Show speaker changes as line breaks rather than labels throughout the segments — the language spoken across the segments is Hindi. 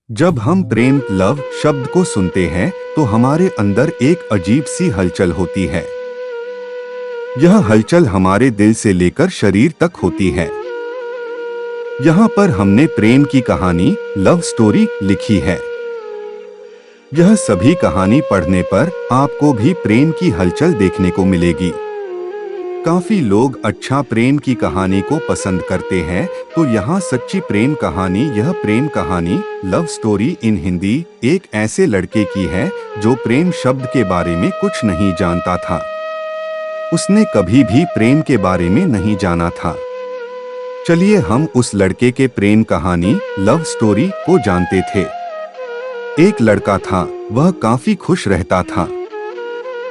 जब हम प्रेम लव शब्द को सुनते हैं तो हमारे अंदर एक अजीब सी हलचल होती है। यह हलचल हमारे दिल से लेकर शरीर तक होती है। यहाँ पर हमने प्रेम की कहानी लव स्टोरी लिखी है। यह सभी कहानी पढ़ने पर आपको भी प्रेम की हलचल देखने को मिलेगी। काफी लोग अच्छा प्रेम की कहानी को पसंद करते हैं, तो यहाँ सच्ची प्रेम कहानी, यह प्रेम कहानी लव स्टोरी इन हिंदी एक ऐसे लड़के की है जो प्रेम शब्द के बारे में कुछ नहीं जानता था। उसने कभी भी प्रेम के बारे में नहीं जाना था। चलिए हम उस लड़के के प्रेम कहानी लव स्टोरी को जानते थे। एक लड़का था, वह काफी खुश रहता था।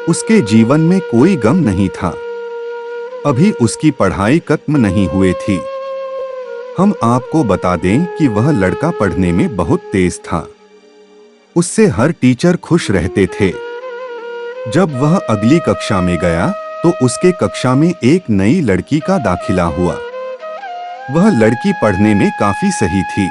उसके जीवन में कोई गम नहीं था। अभी उसकी पढ़ाई खत्म नहीं हुई थी। हम आपको बता दें कि वह लड़का पढ़ने में बहुत तेज था। उससे हर टीचर खुश रहते थे। जब वह अगली कक्षा में गया तो उसके कक्षा में एक नई लड़की का दाखिला हुआ। वह लड़की पढ़ने में काफी सही थी।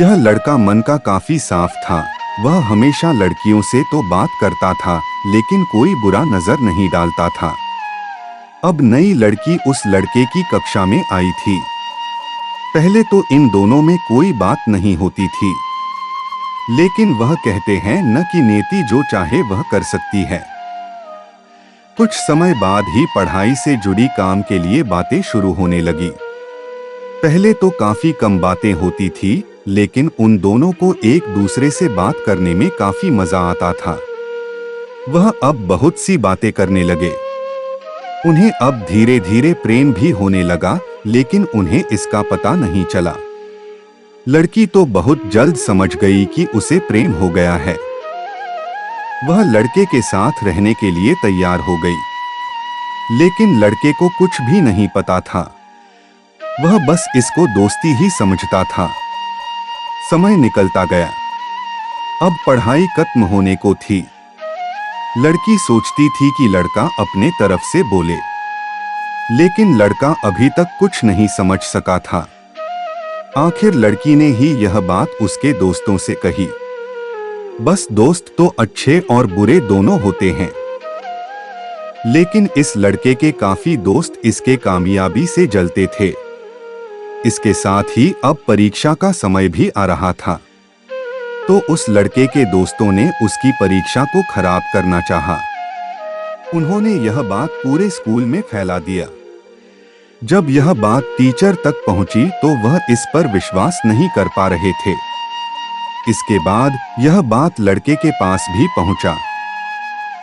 यह लड़का मन का काफी साफ था। वह हमेशा लड़कियों से तो बात करता था, लेकिन कोई बुरा नजर नहीं डालता था। अब नई लड़की उस लड़के की कक्षा में आई थी। पहले तो इन दोनों में कोई बात नहीं होती थी, लेकिन वह कहते हैं न कि नेति जो चाहे वह कर सकती है। कुछ समय बाद ही पढ़ाई से जुड़ी काम के लिए बातें शुरू होने लगी। पहले तो काफी कम बातें होती थी, लेकिन उन दोनों को एक दूसरे से बात करने में काफी मजा आता था। वह अब बहुत सी बातें करने लगे। उन्हें अब धीरे धीरे प्रेम भी होने लगा, लेकिन उन्हें इसका पता नहीं चला। लड़की तो बहुत जल्द समझ गई कि उसे प्रेम हो गया है। वह लड़के के साथ रहने के लिए तैयार हो गई, लेकिन लड़के को कुछ भी नहीं पता था। वह बस इसको दोस्ती ही समझता था। समय निकलता गया। अब पढ़ाई खत्म होने को थी। लड़की सोचती थी कि लड़का अपने तरफ से बोले, लेकिन लड़का अभी तक कुछ नहीं समझ सका था। आखिर लड़की ने ही यह बात उसके दोस्तों से कही। बस दोस्त तो अच्छे और बुरे दोनों होते हैं। लेकिन इस लड़के के काफी दोस्त इसके कामयाबी से जलते थे। इसके साथ ही अब परीक्षा का समय भी आ रहा था, तो उस लड़के के दोस्तों ने उसकी परीक्षा को खराब करना चाहा। उन्होंने यह बात पूरे स्कूल में फैला दिया। जब यह बात टीचर तक पहुंची तो वह इस पर विश्वास नहीं कर पा रहे थे। इसके बाद यह बात लड़के के पास भी पहुंचा।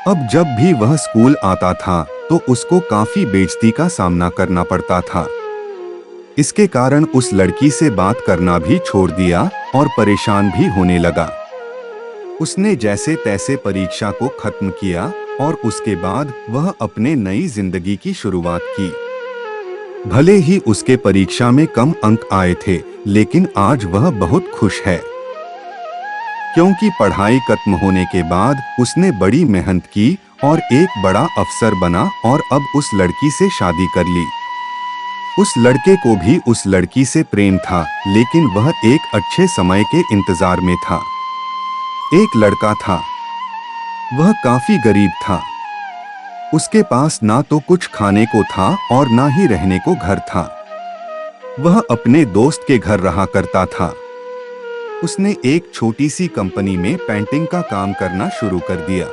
अब जब भी वह स्कूल आता था तो उसको काफी बेइज्जती का सामना करना पड़ता था। इसके कारण उस लड़की से बात करना भी छोड़ दिया और परेशान भी होने लगा। उसने जैसे तैसे परीक्षा को खत्म किया और उसके बाद वह अपने नई जिंदगी की शुरुआत की। भले ही उसके परीक्षा में कम अंक आए थे, लेकिन आज वह बहुत खुश है, क्योंकि पढ़ाई खत्म होने के बाद उसने बड़ी मेहनत की और एक बड़ा अफसर बना और अब उस लड़की से शादी कर ली। उस लड़के को भी उस लड़की से प्रेम था, लेकिन वह एक अच्छे समय के इंतजार में था। एक लड़का था, वह काफी गरीब था। उसके पास ना तो कुछ खाने को था और ना ही रहने को घर था। वह अपने दोस्त के घर रहा करता था। उसने एक छोटी सी कंपनी में पेंटिंग का काम करना शुरू कर दिया।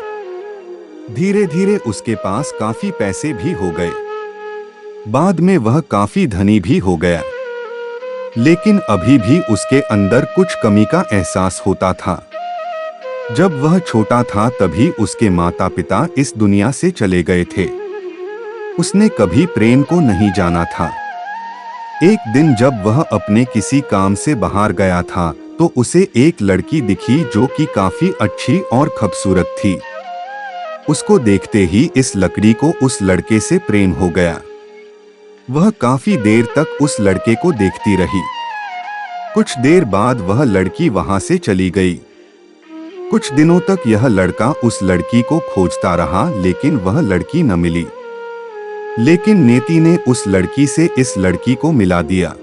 धीरे धीरे उसके पास काफी पैसे भी हो गए। बाद में वह काफी धनी भी हो गया, लेकिन अभी भी उसके अंदर कुछ कमी का एहसास होता था। जब वह छोटा था तभी उसके माता पिता इस दुनिया से चले गए थे। उसने कभी प्रेम को नहीं जाना था। एक दिन जब वह अपने किसी काम से बाहर गया था तो उसे एक लड़की दिखी जो कि काफी अच्छी और खूबसूरत थी। उसको देखते ही इस लड़की को उस लड़के से प्रेम हो गया। वह काफी देर तक उस लड़के को देखती रही। कुछ देर बाद वह लड़की वहां से चली गई। कुछ दिनों तक यह लड़का उस लड़की को खोजता रहा, लेकिन वह लड़की न मिली। लेकिन नेति ने उस लड़की से इस लड़की को मिला दिया।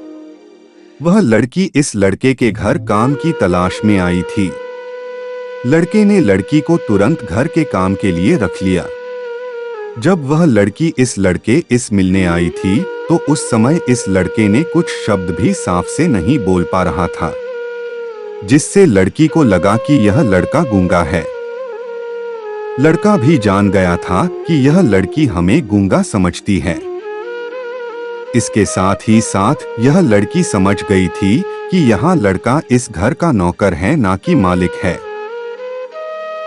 वह लड़की इस लड़के के घर काम की तलाश में आई थी। लड़के ने लड़की को तुरंत घर के काम के लिए रख लिया। जब वह लड़की इस लड़के इस मिलने आई थी तो उस समय इस लड़के ने कुछ शब्द भी साफ से नहीं बोल पा रहा था, जिससे लड़की को लगा कि यह लड़का गूंगा है। लड़का भी जान गया था कि यह लड़की हमें गूंगा समझती है। इसके साथ ही साथ यह लड़की समझ गई थी कि यह लड़का इस घर का नौकर है, ना कि मालिक है।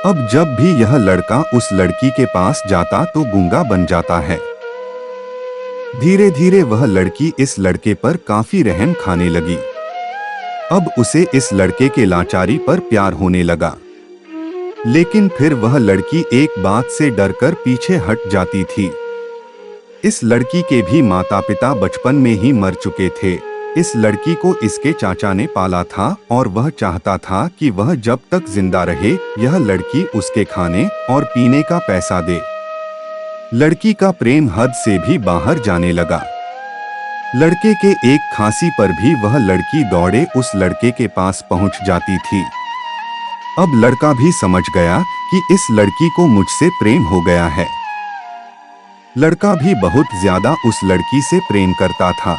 अब जब भी यह लड़का उस लड़की के पास जाता तो गूंगा बन जाता है। धीरे धीरे वह लड़की इस लड़के पर काफी रहम खाने लगी। अब उसे इस लड़के के लाचारी पर प्यार होने लगा। लेकिन फिर वह लड़की एक बात से डरकर पीछे हट जाती थी। इस लड़की के भी माता पिता बचपन में ही मर चुके थे। इस लड़की को इसके चाचा ने पाला था और वह चाहता था कि वह जब तक जिंदा रहे यह लड़की उसके खाने और पीने का पैसा दे। लड़की का प्रेम हद से भी बाहर जाने लगा। लड़के के एक खांसी पर भी वह लड़की दौड़े उस लड़के के पास पहुंच जाती थी। अब लड़का भी समझ गया कि इस लड़की को मुझसे प्रेम हो गया है। लड़का भी बहुत ज्यादा उस लड़की से प्रेम करता था।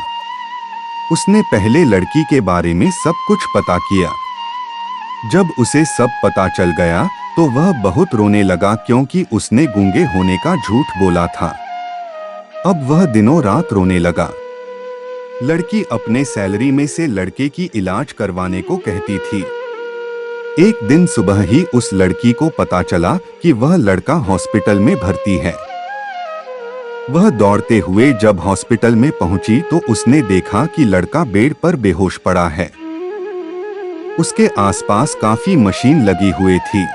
उसने पहले लड़की के बारे में सब कुछ पता किया। जब उसे सब पता चल गया तो वह बहुत रोने लगा, क्योंकि उसने गूंगे होने का झूठ बोला था। अब वह दिनों रात रोने लगा। लड़की अपने सैलरी में से लड़के की इलाज करवाने को कहती थी। एक दिन सुबह ही उस लड़की को पता चला कि वह लड़का हॉस्पिटल में भर्ती है। वह दौड़ते हुए जब हॉस्पिटल में पहुंची तो उसने देखा कि लड़का बेड पर बेहोश पड़ा है। उसके आसपास काफी मशीन लगी हुई थी।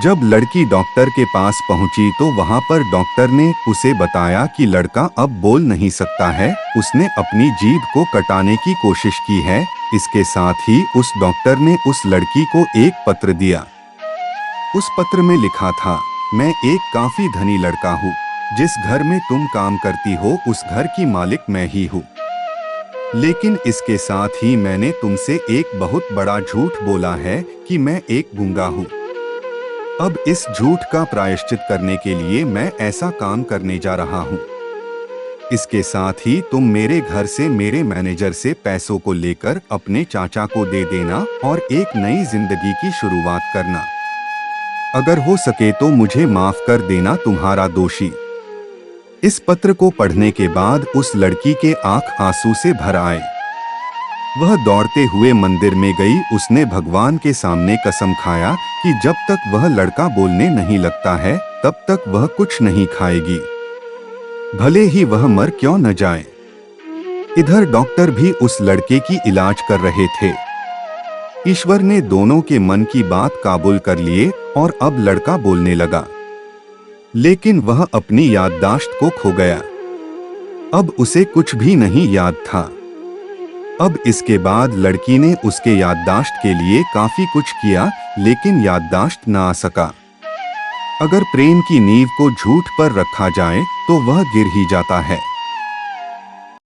जब लड़की डॉक्टर के पास पहुंची तो वहां पर डॉक्टर ने उसे बताया कि लड़का अब बोल नहीं सकता है। उसने अपनी जीभ को कटाने की कोशिश की है। इसके साथ ही उस डॉक्टर ने उस लड़की को एक पत्र दिया। उस पत्र में लिखा था, मैं एक काफी धनी लड़का हूँ। जिस घर में तुम काम करती हो उस घर की मालिक मैं ही हूँ। लेकिन इसके साथ ही मैंने तुमसे एक बहुत बड़ा झूठ बोला है कि मैं एक गूंगा हूँ। अब इस झूठ का प्रायश्चित करने के लिए मैं ऐसा काम करने जा रहा हूँ। इसके साथ ही तुम मेरे घर से मेरे मैनेजर से पैसों को लेकर अपने चाचा को दे देना और एक नई जिंदगी की शुरुआत करना। अगर हो सके तो मुझे माफ कर देना, तुम्हारा दोषी। इस पत्र को पढ़ने के बाद उस लड़की के आंख आंसू से भर आए। वह दौड़ते हुए मंदिर में गई। उसने भगवान के सामने कसम खाया कि जब तक वह लड़का बोलने नहीं लगता है तब तक वह कुछ नहीं खाएगी, भले ही वह मर क्यों न जाए। इधर डॉक्टर भी उस लड़के की इलाज कर रहे थे। ईश्वर ने दोनों के मन की बात काबूल कर लिए और अब लड़का बोलने लगा। लेकिन वह अपनी याददाश्त को खो गया। अब उसे कुछ भी नहीं याद था। अब इसके बाद लड़की ने उसके याददाश्त के लिए काफी कुछ किया, लेकिन याददाश्त ना आ सका। अगर प्रेम की नींव को झूठ पर रखा जाए तो वह गिर ही जाता है।